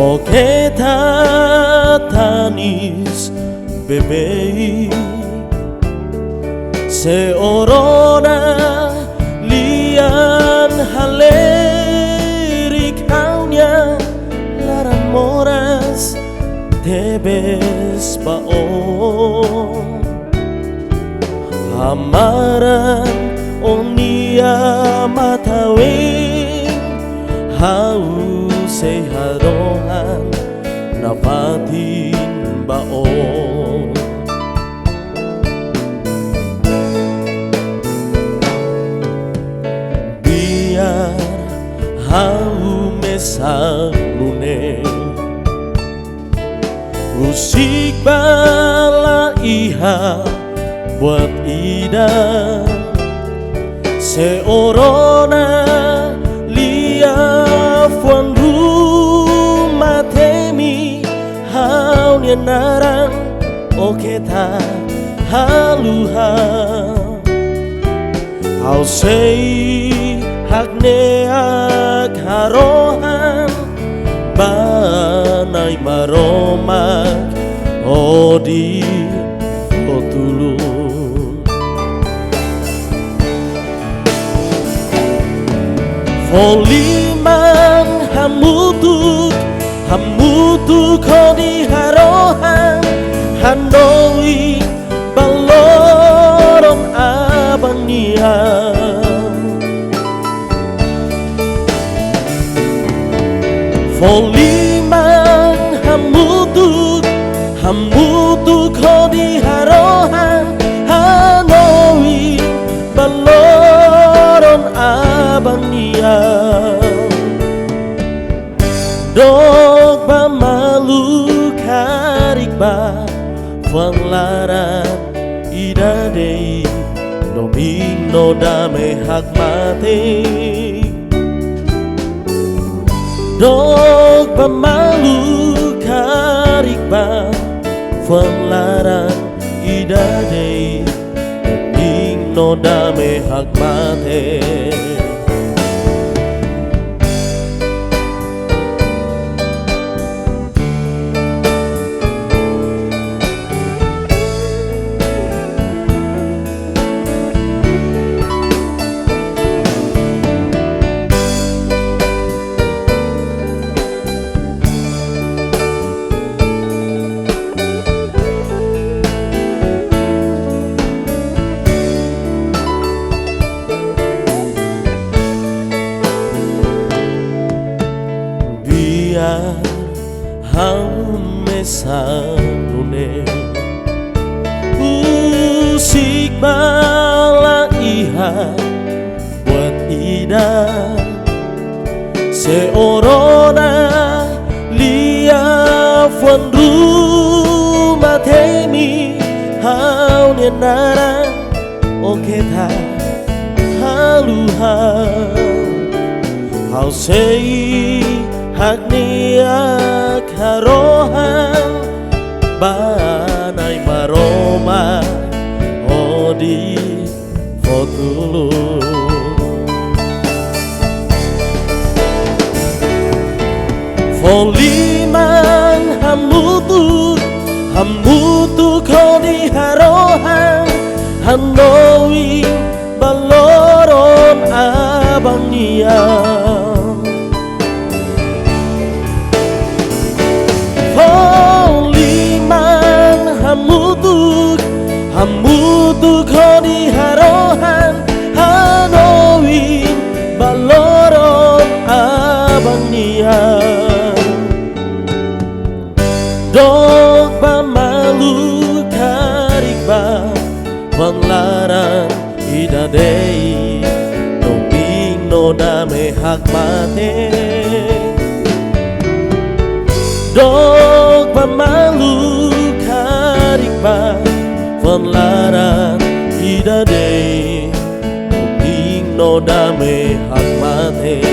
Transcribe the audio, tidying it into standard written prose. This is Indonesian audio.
Oke tak tanis bebe seorona lian haleri kaunya laran moras tebes bao hamaran onia matawing hau seharohan napatin bao biar hau mesalune musik bala iha buat ida seorona lia fuan rumah temi hau narang oke ta haluha hau sei hakne akarohan banai maromak odi fotulun Foliman hamutuk kodi harohan Hanoi baloron abania Foliman hamutuk kodi harohan Hanoi baloron abania dog ba malu karik ba fanglaran idadei doming no dame hak mate dog ba malu karik ba fanglaran idadei doming no dame hak mate hau mesalune musik bala iha buat ida seorona lia fuan rumah temi hau narang oke ta haluha hau sei hakni akarohan banai maroma odi fotulun Foliman hamutuk kodi harohan Hanoi baloron abania Foliman hamutuk kodi harohan Hanoi baloron abania dog ba malu karik ba panglaran idadei doming no dame hak mate dog ba malu karik ba panglaran idadei doming no dame hak mate